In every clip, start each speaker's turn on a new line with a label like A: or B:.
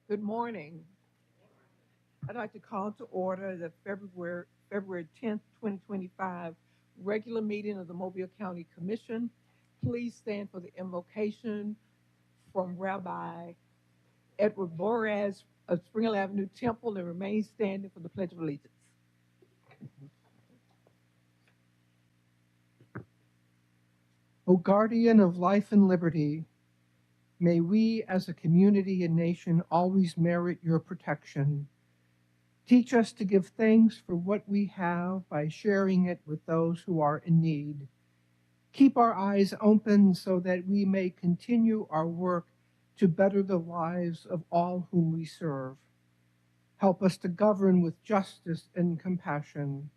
A: Good morning. I'd like to call to order the February 10th, 2025 regular meeting of the Mobile County Commission. Please stand for the invocation from Rabbi Edward Boraz of Springhill Avenue Temple and remain standing for the Pledge of Allegiance.
B: O guardian of life and liberty, may we as a community and nation always merit your protection. Teach us to give thanks for what we have by sharing it with those who are in need. Keep our eyes open so that we may continue our work to better the lives of all whom we serve. Help us to govern with justice and compassion.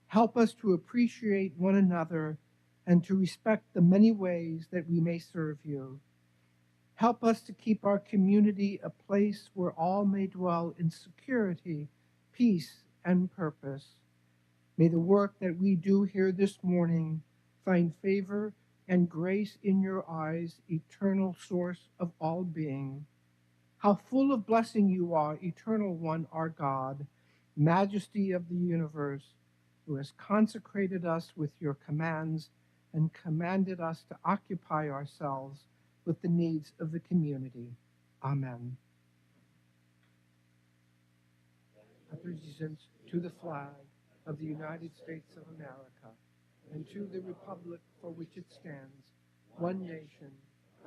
B: Help us to appreciate one another and to respect the many ways that we may serve you. Help us to keep our community a place where all may dwell in security, peace, and purpose. May the work that we do here this morning find favor and grace in your eyes, eternal source of all being. How full of blessing you are, eternal one, our God, majesty of the universe, who has consecrated us with your commands and commanded us to occupy ourselves with the needs of the community. Amen. Allegiance to the flag of the United States of America and to the republic for which it stands, one nation,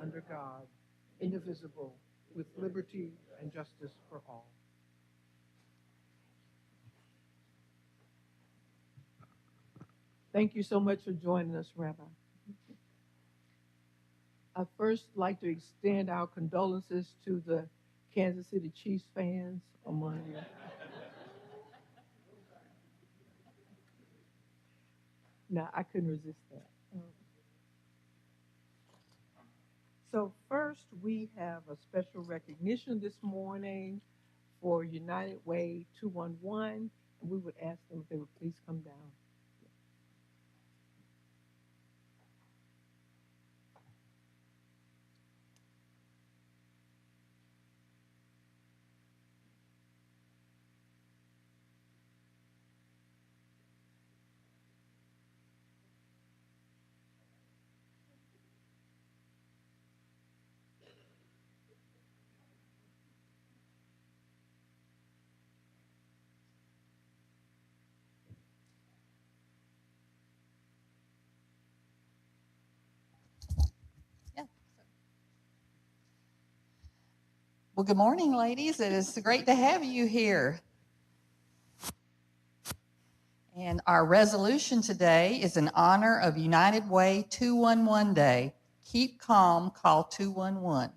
B: under God, indivisible, with liberty and justice for all.
A: Thank you so much for joining us, Rabbi. I'd first like to extend our condolences to the Kansas City Chiefs fans among you. No, I couldn't resist that. So first, we have a special recognition this morning for United Way 211, and we would ask them if they would please come down.
C: Well, good morning, ladies. It is great to have you here. And our resolution today is in honor of United Way 211 Day. Keep calm, call 211.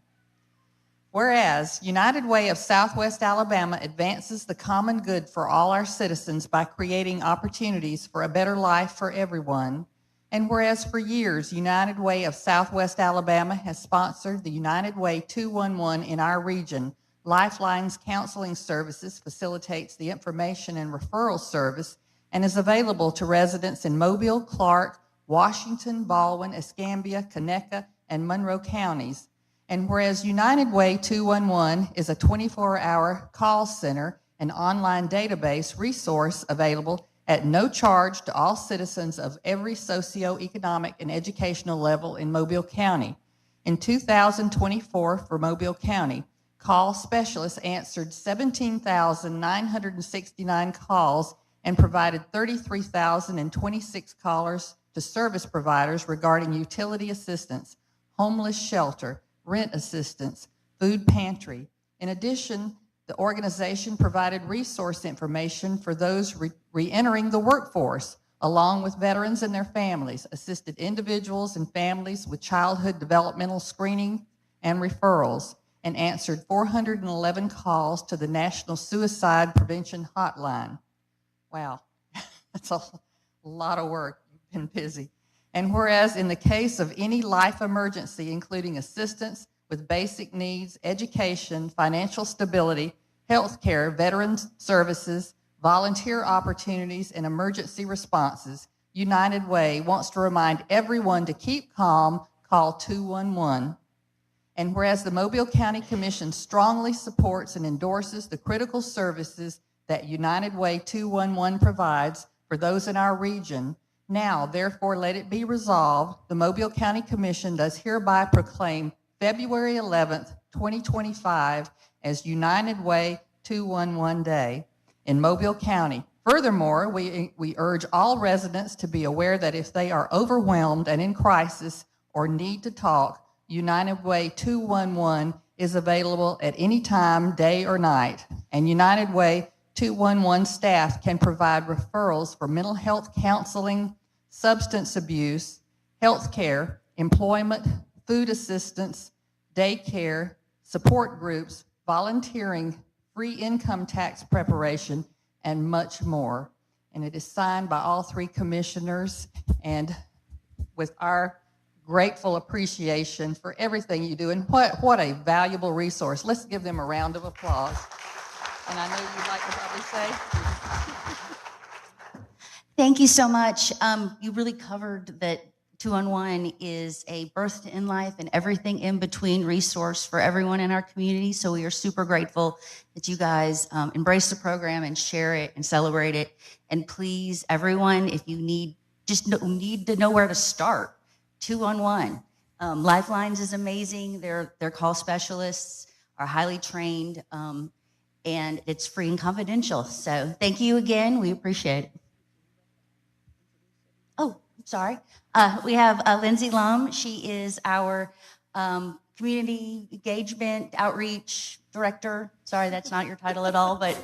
C: Whereas United Way of Southwest Alabama advances the common good for all our citizens by creating opportunities for a better life for everyone. And whereas for years, United Way of Southwest Alabama has sponsored the United Way 211 in our region, Lifelines Counseling Services facilitates the information and referral service and is available to residents in Mobile, Clark, Washington, Baldwin, Escambia, Conecuh, and Monroe counties. And whereas United Way 211 is a 24-hour call center and online database resource available at no charge to all citizens of every socioeconomic and educational level in Mobile County. In 2024 for Mobile County, call specialists answered 17,969 calls and provided 33,026 callers to service providers regarding utility assistance, homeless shelter, rent assistance, food pantry. In addition, the organization provided resource information for those re-entering the workforce, along with veterans and their families, assisted individuals and families with childhood developmental screening and referrals, and answered 411 calls to the National Suicide Prevention Hotline. Wow, that's a lot of work. You've been busy. And whereas in the case of any life emergency, including assistance with basic needs, education, financial stability, health care, veterans services, volunteer opportunities, and emergency responses, United Way wants to remind everyone to keep calm, call 211. And whereas the Mobile County Commission strongly supports and endorses the critical services that United Way 211 provides for those in our region, now, therefore, let it be resolved, the Mobile County Commission does hereby proclaim February 11th, 2025 as United Way 211 Day in Mobile County. Furthermore, we urge all residents to be aware that if they are overwhelmed and in crisis or need to talk, United Way 211 is available at any time, day or night. And United Way 211 staff can provide referrals for mental health counseling, substance abuse, health care, employment, food assistance, daycare, support groups, volunteering, free income tax preparation, and much more. And it is signed by all three commissioners, and with our grateful appreciation for everything you do. And what a valuable resource. Let's give them a round of applause. And I know you'd like to probably say.
D: Thank you so much. You really covered that 211 is a birth to end life and everything in between resource for everyone in our community. So we are super grateful that you guys embrace the program and share it and celebrate it. And please, everyone, if you need to know where to start, 211. Lifelines is amazing. Their call specialists are highly trained, and it's free and confidential. So thank you again. We appreciate it. Oh, sorry. We have Lindsay Lum. She is our community engagement outreach director. Sorry, that's not your title at all, but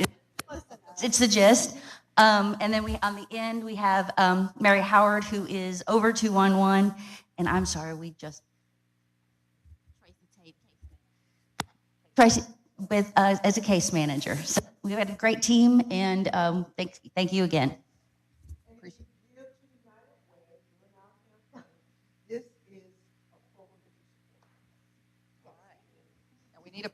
D: it's the gist. And then on the end, we have Mary Howard, who is over 211. And I'm sorry, Tracy with as a case manager. So we've had a great team, and thank you again.
A: This is a program that you support.
C: All right. Now we need a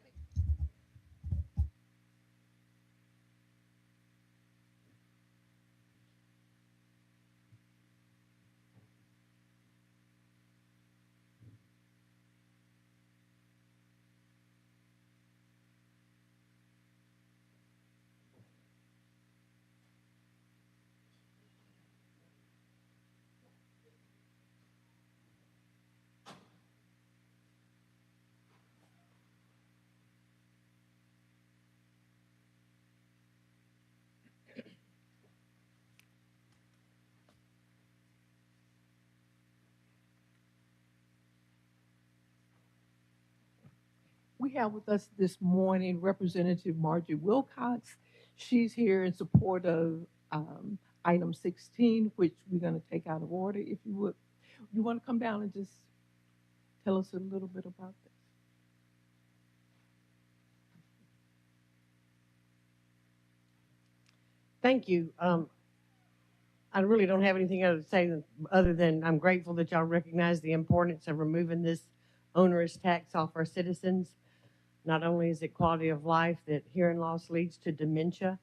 A: We have with us this morning Representative Margie Wilcox. She's here in support of item 16, which we're going to take out of order. If you would, you want to come down and just tell us a little bit about this?
E: Thank you. I really don't have anything other to say other than I'm grateful that y'all recognize the importance of removing this onerous tax off our citizens. Not only is it quality of life, that hearing loss leads to dementia,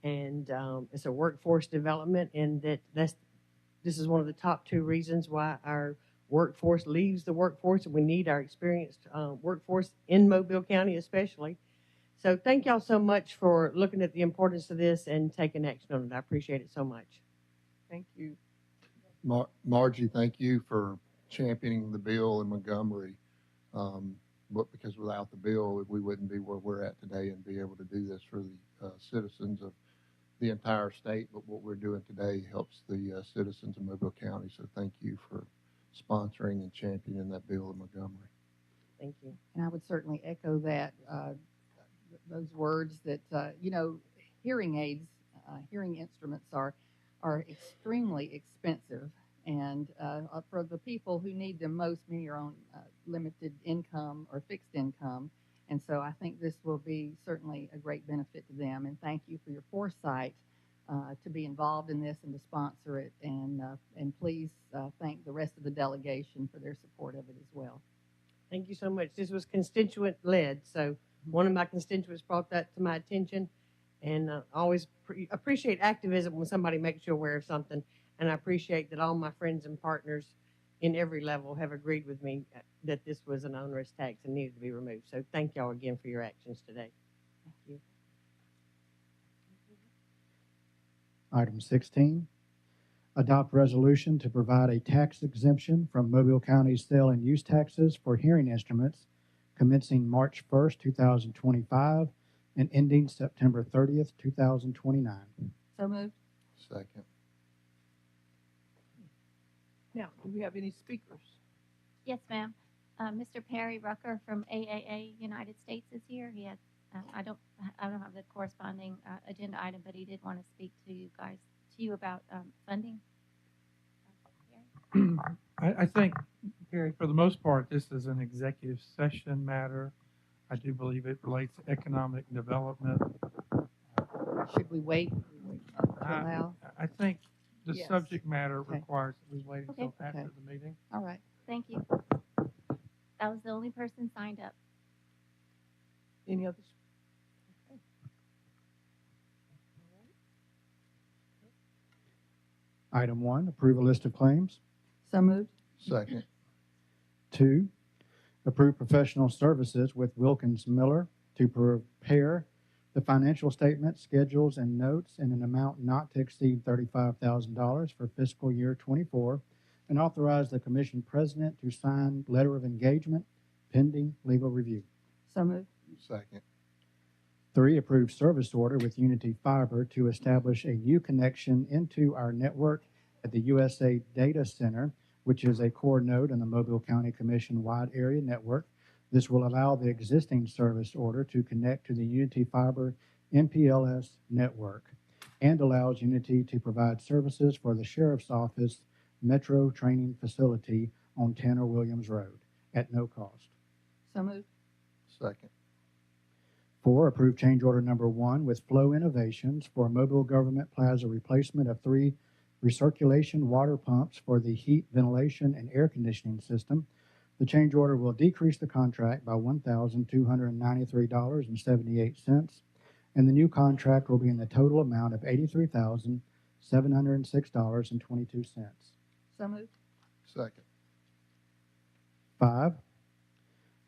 E: and it's a workforce development, and this is one of the top 2 reasons why our workforce leaves the workforce, and we need our experienced workforce in Mobile County especially. So thank y'all so much for looking at the importance of this and taking action on it. I appreciate it so much.
A: Thank you.
F: Margie, thank you for championing the bill in Montgomery. But because without the bill, we wouldn't be where we're at today and be able to do this for the citizens of the entire state. But what we're doing today helps the citizens of Mobile County. So thank you for sponsoring and championing that bill in Montgomery.
E: Thank you.
C: And I would certainly echo that, those words that, hearing aids, hearing instruments are extremely expensive. And for the people who need them most, many are on limited income or fixed income. And so I think this will be certainly a great benefit to them. And thank you for your foresight to be involved in this and to sponsor it. And please thank the rest of the delegation for their support of it as well.
E: Thank you so much. This was constituent led. So one of my constituents brought that to my attention, and I always appreciate activism when somebody makes you aware of something. And I appreciate that all my friends and partners in every level have agreed with me that this was an onerous tax and needed to be removed. So thank y'all again for your actions today. Thank you.
G: Item 16, adopt resolution to provide a tax exemption from Mobile County's sale and use taxes for hearing instruments commencing March 1st, 2025 and ending September 30th, 2029.
C: So moved.
F: Second.
A: Now, do we have any speakers?
H: Yes, ma'am. Mr. Perry Rucker from AAA United States is here. He has, I don't have the corresponding agenda item, but he did want to speak to you about funding.
I: I think, Gary, for the most part, this is an executive session matter. I do believe it relates to economic development.
C: Should we wait to allow?
I: I think the
A: Yes.
I: subject matter
C: Okay.
I: requires that we wait until
H: Okay.
I: after
C: Okay.
I: the meeting.
C: All right.
H: Thank you. That was the only person signed up.
A: Any others?
G: Item 1, approve a list of claims.
C: So moved.
F: Second.
G: 2, approve professional services with Wilkins Miller to prepare the financial statements, schedules, and notes in an amount not to exceed $35,000 for fiscal year 24, and authorize the commission president to sign letter of engagement pending legal review.
C: So moved.
F: Second.
G: 3, approve service order with Unity Fiber to establish a new connection into our network at the USA Data Center, which is a core node in the Mobile County Commission wide area network. This will allow the existing service order to connect to the Unity Fiber MPLS network and allows Unity to provide services for the Sheriff's Office Metro Training Facility on Tanner Williams Road at no cost.
C: So moved.
F: Second.
G: 4, approve change order number 1 with Flow Innovations for Mobile Government Plaza replacement of 3 recirculation water pumps for the heat, ventilation, and air conditioning system. The change order will decrease the contract by $1,293.78, and the new contract will be in the total amount of $83,706.22.
C: So moved.
F: Second.
G: 5,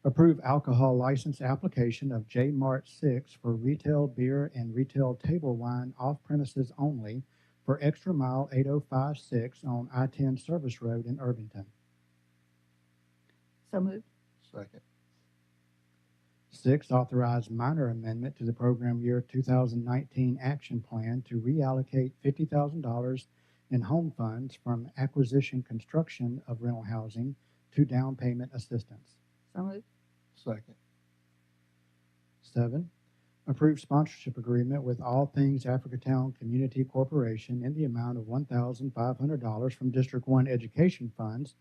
G: approve alcohol license application of J Mart 6 for retail beer and retail table wine off premises only for Extra Mile 8056 on I-10 Service Road in Irvington.
C: So moved.
F: Second.
G: 6, authorize minor amendment to the program year 2019 action plan to reallocate $50,000 in home funds from acquisition construction of rental housing to down payment assistance.
C: So moved.
F: Second.
G: 7, approve sponsorship agreement with All Things Africatown Community Corporation in the amount of $1,500 from District 1 Education Funds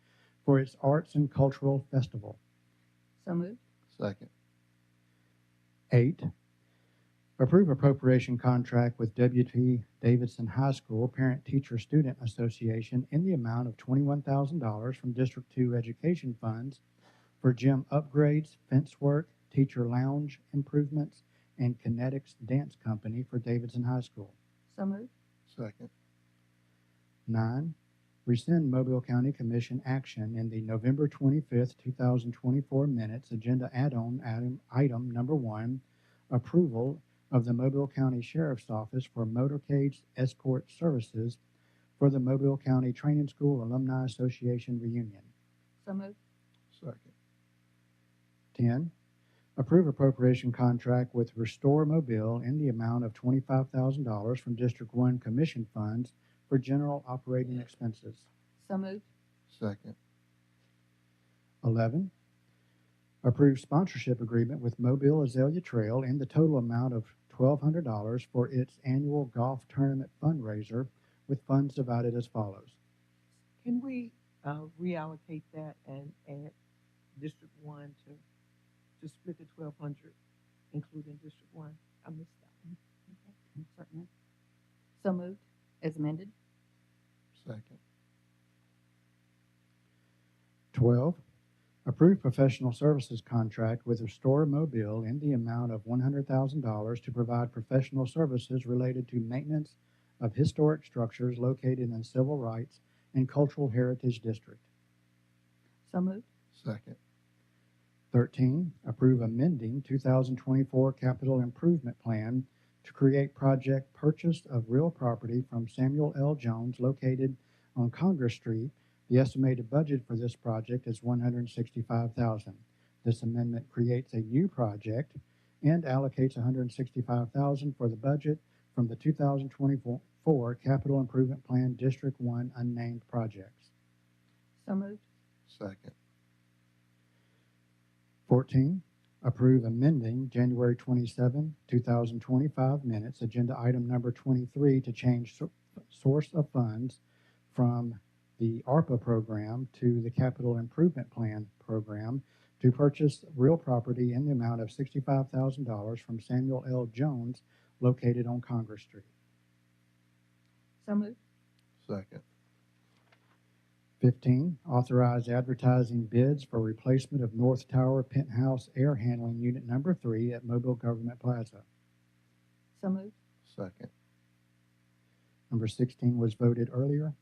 G: for its Arts and Cultural Festival.
C: So moved.
F: Second.
G: 8, approve appropriation contract with W.T. Davidson High School Parent Teacher Student Association in the amount of $21,000 from District 2 Education Funds for gym upgrades, fence work, teacher lounge improvements, and Kinetics Dance Company for Davidson High School.
C: So moved.
F: Second.
G: 9, rescind Mobile County Commission action in the November 25th, 2024 minutes agenda add-on item number 1, approval of the Mobile County Sheriff's Office for motorcades escort services for the Mobile County Training School Alumni Association reunion.
C: So moved.
F: Second.
G: 10, approve appropriation contract with Restore Mobile in the amount of $25,000 from District 1 Commission funds for general operating expenses.
C: So moved.
F: Second.
G: 11, approve sponsorship agreement with Mobile Azalea Trail in the total amount of $1,200 for its annual golf tournament fundraiser with funds divided as follows.
A: Can we reallocate that and add District 1 to split the 1,200, including District 1? I missed that one.
C: Certainly. So moved. As amended.
F: Second.
G: 12, approve professional services contract with Restore Mobile in the amount of $100,000 to provide professional services related to maintenance of historic structures located in civil rights and cultural heritage district.
A: So moved.
F: Second.
G: 13, approve amending 2024 capital improvement plan to create project purchase of real property from Samuel L. Jones located on Congress Street. The estimated budget for this project is $165,000. This amendment creates a new project and allocates $165,000 for the budget from the 2024 capital improvement plan District 1 unnamed projects.
A: So moved.
F: Second.
G: 14, approve amending January 27, 2025 minutes, agenda item number 23, to change source of funds from the ARPA program to the Capital Improvement Plan program to purchase real property in the amount of $65,000 from Samuel L. Jones located on Congress Street.
A: So moved.
F: Second.
G: 15, authorize advertising bids for replacement of North Tower Penthouse Air Handling Unit number 3 at Mobile Government Plaza.
A: So moved.
F: Second.
G: Number 16 was voted earlier.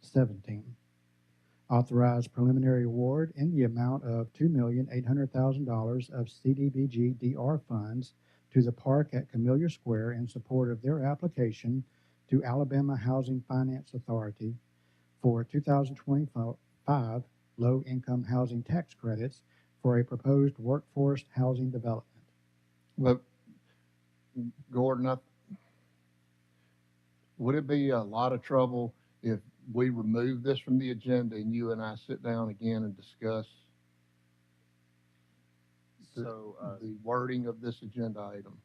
G: 17, authorize preliminary award in the amount of $2,800,000 of CDBG DR funds to the park at Camellia Square in support of their application to Alabama Housing Finance Authority for 2025 low-income housing tax credits for a proposed workforce housing development.
F: But Gordon, would it be a lot of trouble if we remove this from the agenda and you and I sit down again and discuss the wording of this agenda item?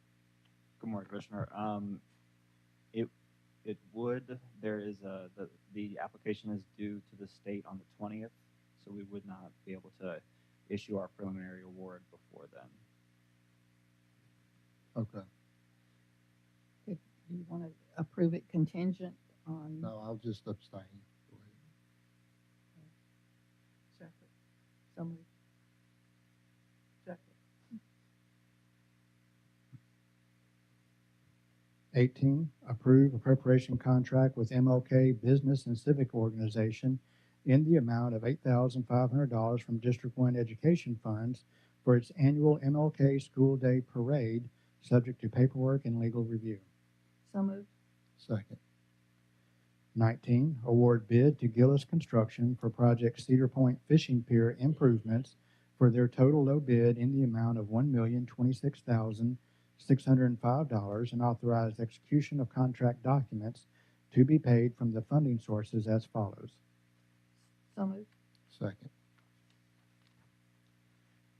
J: Good morning, Commissioner. It would. There is the application is due to the state on the 20th, so we would not be able to issue our preliminary award before then.
F: Okay.
A: Do you want to approve it contingent on?
F: No, I'll just abstain. Go ahead.
A: Second. So moved. Second.
G: 18, approve appropriation contract with MLK Business and Civic Organization in the amount of $8,500 from District 1 Education Funds for its annual MLK School Day Parade, subject to paperwork and legal review.
A: So moved.
F: Second.
G: 19, award bid to Gillis Construction for project Cedar Point Fishing Pier improvements for their total low bid in the amount of $1,026,605 and authorize execution of contract documents to be paid from the funding sources as follows.
A: So moved.
F: Second.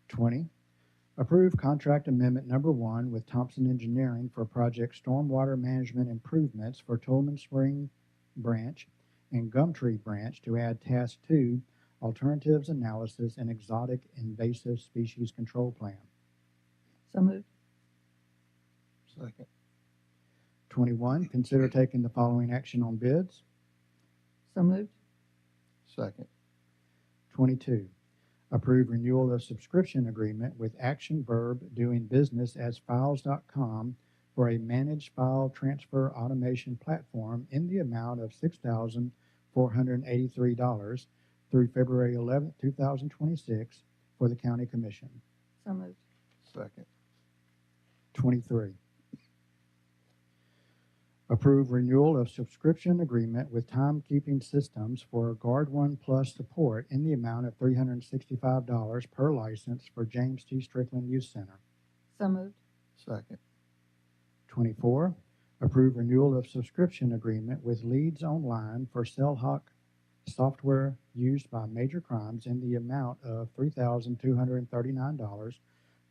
G: 20, approve contract amendment number 1 with Thompson Engineering for project stormwater management improvements for Tolman Spring Branch and Gumtree Branch to add task 2, alternatives analysis and exotic invasive species control plan.
A: So moved.
F: Second.
G: 21, consider taking the following action on bids.
A: So moved.
F: Second.
G: 22, approve renewal of subscription agreement with Action Verb doing business as Files.com for a managed file transfer automation platform in the amount of $6,483 through February 11, 2026 for the County Commission.
A: So moved.
F: Second.
G: 23, approve renewal of subscription agreement with Timekeeping Systems for Guard1 Plus support in the amount of $365 per license for James T. Strickland Youth Center.
A: So moved.
F: Second.
G: 24, approve renewal of subscription agreement with Leads Online for CellHawk software used by major crimes in the amount of $3,239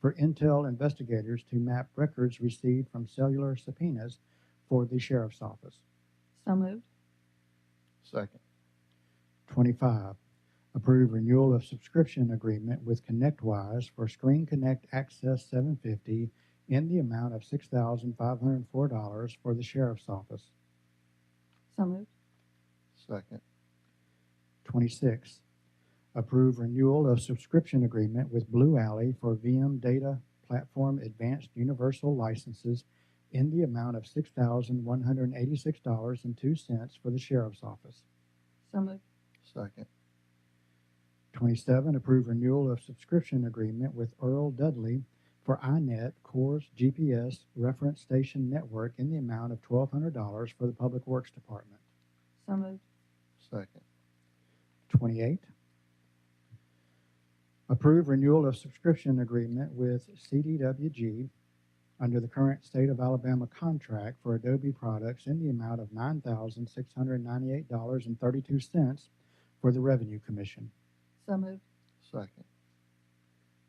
G: for Intel investigators to map records received from cellular subpoenas for the Sheriff's Office.
A: So moved.
F: Second.
G: 25, approve renewal of subscription agreement with ConnectWise for Screen Connect Access 750 in the amount of $6,504 for the Sheriff's Office.
A: So moved.
F: Second.
G: 26, approve renewal of subscription agreement with Blue Alley for VM Data Platform Advanced Universal Licenses in the amount of $6,186.02 for the Sheriff's Office.
A: So moved.
F: Second.
G: 27, approve renewal of subscription agreement with Earl Dudley for iNet Core's GPS reference station network in the amount of $1,200 for the Public Works Department.
A: So moved.
F: Second.
G: 28, approve renewal of subscription agreement with CDWG under the current state of Alabama contract for Adobe products in the amount of $9,698.32 for the Revenue Commission.
A: So moved.
F: Second.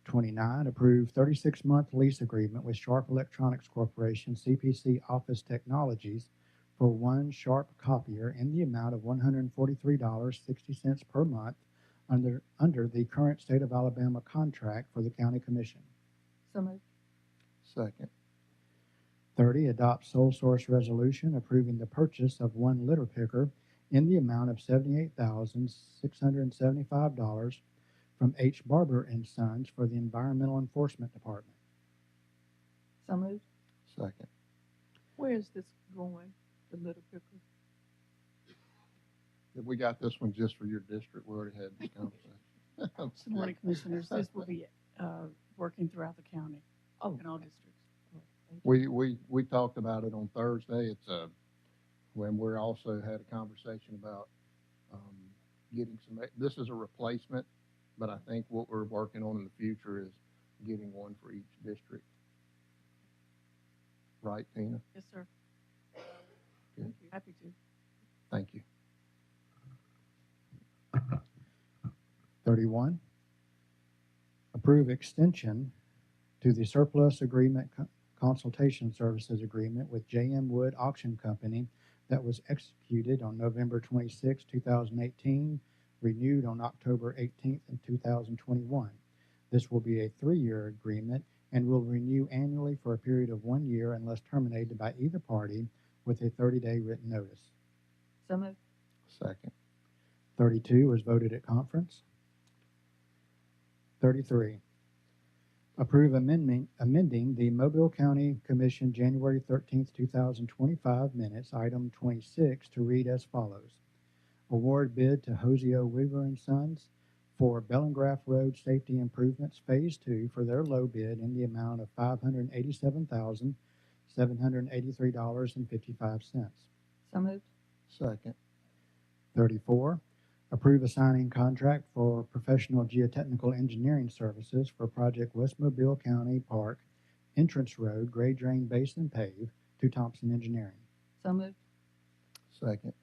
G: 29, approve 36-month lease agreement with Sharp Electronics Corporation, CPC Office Technologies, for one Sharp copier in the amount of $143.60 per month under the current state of Alabama contract for the County Commission.
A: So moved.
F: Second.
G: 30, adopt sole source resolution approving the purchase of one litter picker in the amount of $78,675 from H. Barber and Sons for the Environmental Enforcement Department.
A: So moved.
F: Second.
A: Where is this going, the little picker?
F: We got this one just for your district. We already had this conversation.
K: Good morning, Commissioners. This will be working throughout the county
A: Oh,
K: in all districts.
F: We talked about it on Thursday. It's when we also had a conversation about getting some. This is a replacement, but I think what we're working on in the future is getting one for each district. Right, Tina?
K: Yes, sir.
F: Good.
K: Happy to.
F: Thank you.
G: 31, approve extension to the surplus agreement consultation services agreement with J.M. Wood Auction Company that was executed on November 26, 2018, renewed on October 18th, 2021. This will be a 3-year agreement and will renew annually for a period of 1 year unless terminated by either party with a 30-day written notice.
A: so moved.
F: Second.
G: 32 was voted at conference. 33, approve amending the Mobile County Commission January 13th, 2025 minutes, item 26, to read as follows. Award bid to Hoseo Weaver and Sons for Bellengraf Road Safety Improvements Phase 2 for their low bid in the amount of $587,783.55.
A: So moved.
F: Second.
G: 34, approve assigning contract for professional geotechnical engineering services for project West Mobile County Park Entrance Road Grade Drain Basin Pave to Thompson Engineering.
A: So moved.
F: Second.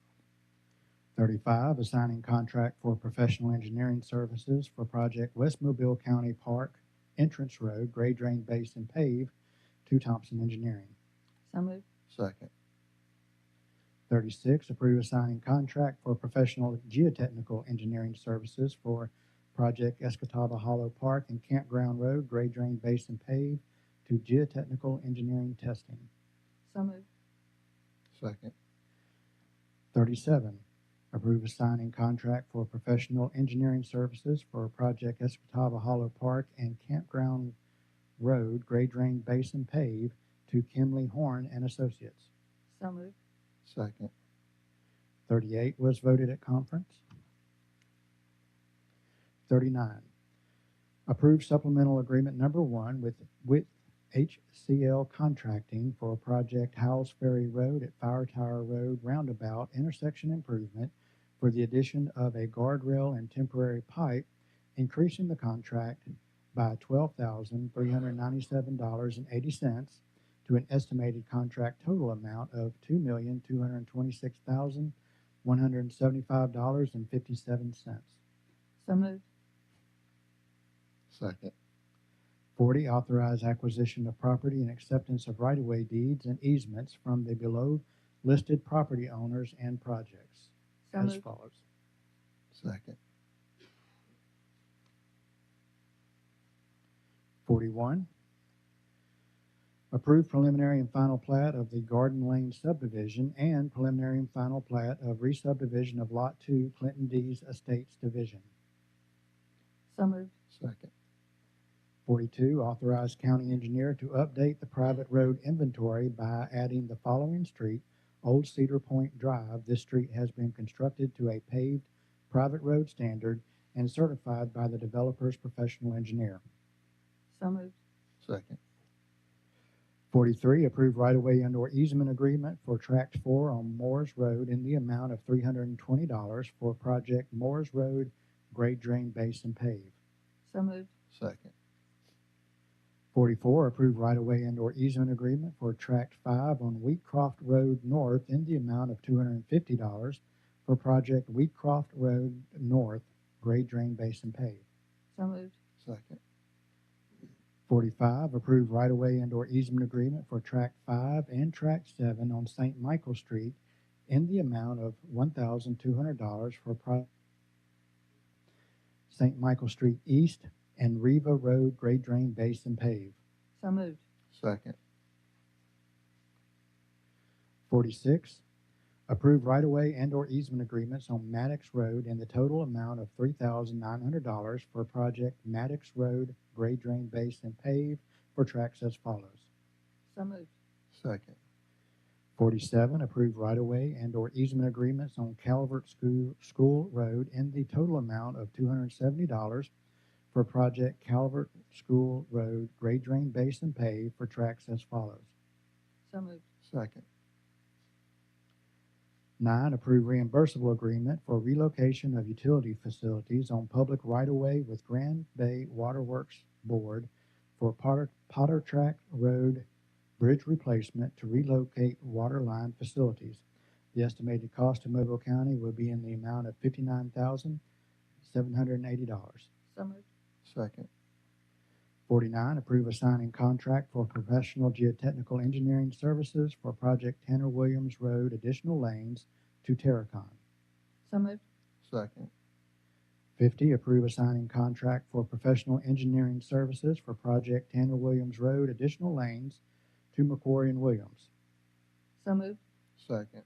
G: 35, assigning contract for professional engineering services for project West Mobile County Park Entrance Road Grade Drain Basin Pave to Thompson Engineering.
A: So moved.
F: Second.
G: 36, approve assigning contract for professional geotechnical engineering services for project Escatawba Hollow Park and Campground Road Grade Drain Basin Pave to geotechnical engineering testing.
A: So moved.
F: Second.
G: 37, approve assigning contract for professional engineering services for project Escatawba Hollow Park and Campground Road Grade Drain Basin Pave to Kimley Horn and Associates.
A: So moved.
F: Second.
G: 38 was voted at conference. 39, approve supplemental agreement number 1 with HCL Contracting for project Howells Ferry Road at Fire Tower Road Roundabout intersection improvement for the addition of a guardrail and temporary pipe, increasing the contract by $12,397.80 to an estimated contract total amount of $2,226,175.57.
A: So moved.
F: Second.
G: 40, authorize acquisition of property and acceptance of right-of-way deeds and easements from the below listed property owners and projects
A: So
G: as
A: moved.
G: follows.
F: Second.
G: 41, approve preliminary and final plat of the Garden Lane subdivision and preliminary and final plat of re-subdivision of Lot 2, Clinton D's Estates Division.
A: So moved.
F: Second.
G: 42, authorize county engineer to update the private road inventory by adding the following street, Old Cedar Point Drive. This street has been constructed to a paved private road standard and certified by the developer's professional engineer.
K: So moved.
F: Second.
G: 43, approve right-of-way and/or easement agreement for Tract 4 on Moores Road in the amount of $320 for project Moores Road grade drain base and pave.
K: So moved.
F: Second.
G: 44, approve right-of-way and/or easement agreement for Tract 5 on Wheatcroft Road North in the amount of $250 for project Wheatcroft Road North grade drain base and pave.
K: So moved.
F: Second.
G: 45, approve right-of-way and/or easement agreement for Tract 5 and Tract 7 on St. Michael Street in the amount of $1,200 for St. Michael Street East and Riva Road grade drain base and pave.
K: So moved.
F: Second.
G: 46, approve right-of-way and/or easement agreements on Maddox Road in the total amount of $3,900 for project Maddox Road grade drain base and pave for tracks as follows.
K: So moved.
F: Second.
G: 47, approve right-of-way and/or easement agreements on Calvert School Road in the total amount of $270 for project Calvert School Road grade drain base and pave for tracks as follows.
K: So moved.
F: Second.
G: 9, approve reimbursable agreement for relocation of utility facilities on public right-of-way with Grand Bay Waterworks Board for Potter Track Road bridge replacement to relocate water line facilities. The estimated cost to Mobile County will be in the amount of $59,780.
K: So moved.
F: Second.
G: 49, approve assigning contract for professional geotechnical engineering services for project Tanner Williams Road additional lanes to Terracon.
K: So moved.
F: Second.
G: 50, approve assigning contract for professional engineering services for project Tanner Williams Road additional lanes to McQuarrie and Williams.
K: So moved.
F: Second.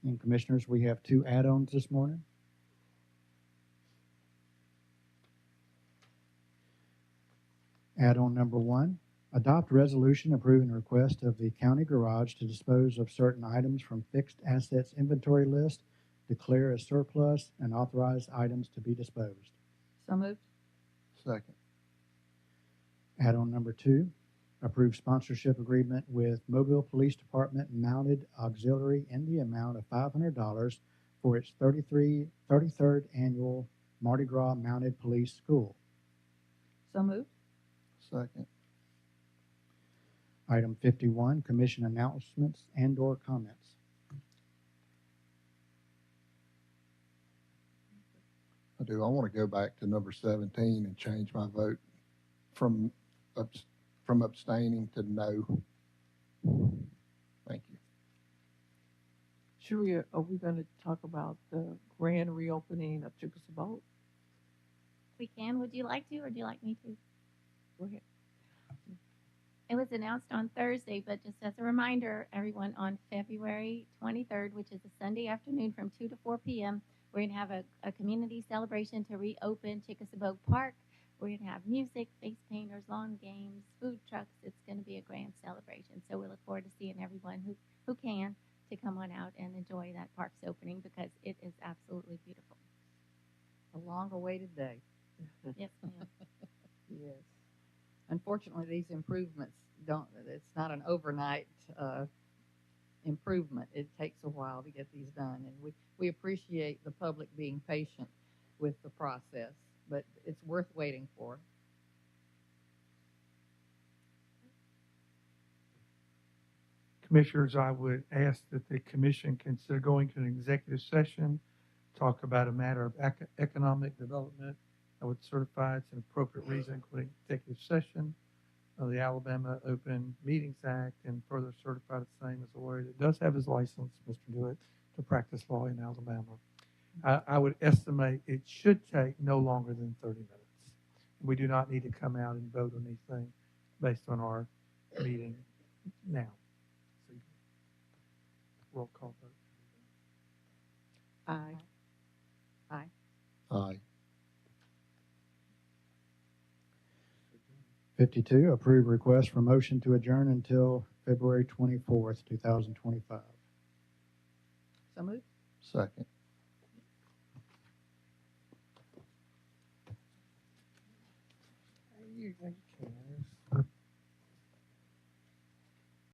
G: And Commissioners, we have 2 add-ons this morning. Add-on number 1, adopt resolution approving request of the county garage to dispose of certain items from fixed assets inventory list, declare as surplus, and authorize items to be disposed.
K: So moved.
F: Second.
G: Add-on number 2, approve sponsorship agreement with Mobile Police Department Mounted Auxiliary in the amount of $500 for its 33rd annual Mardi Gras Mounted Police School.
K: So moved.
F: Second.
G: Item 51, commission announcements and/or comments.
F: I do. I want to go back to number 17 and change my vote from abstaining to no. Thank you.
A: Sharia, are we going to talk about the grand reopening of Chickasaw?
H: We can. Would you like to, or do you like me to?
A: Go ahead.
H: It was announced on Thursday, but just as a reminder, everyone, on February 23rd, which is a Sunday afternoon from 2 to 4 p.m., we're going to have a community celebration to reopen Chickasaw Park. We're going to have music, face painters, lawn games, food trucks. It's going to be a grand celebration. So we look forward to seeing everyone who can to come on out and enjoy that park's opening, because it is absolutely beautiful.
C: A long-awaited day.
H: Yes, ma'am.
C: Yes. Unfortunately, these improvements it's not an overnight improvement. It takes a while to get these done. And we appreciate the public being patient with the process, but it's worth waiting for.
I: Commissioners, I would ask that the commission consider going to an executive session, talk about a matter of economic development. I would certify it's an appropriate reason, including executive session of the Alabama Open Meetings Act, and further certify the same as a lawyer that does have his license, Mr. Dewitt, to practice law in Alabama. I would estimate it should take no longer than 30 minutes. We do not need to come out and vote on anything based on our meeting now. Roll call vote.
A: Aye.
C: Aye.
F: Aye.
G: 52, approve request for motion to adjourn until February 24th, 2025.
C: So moved.
F: Second.
B: you can.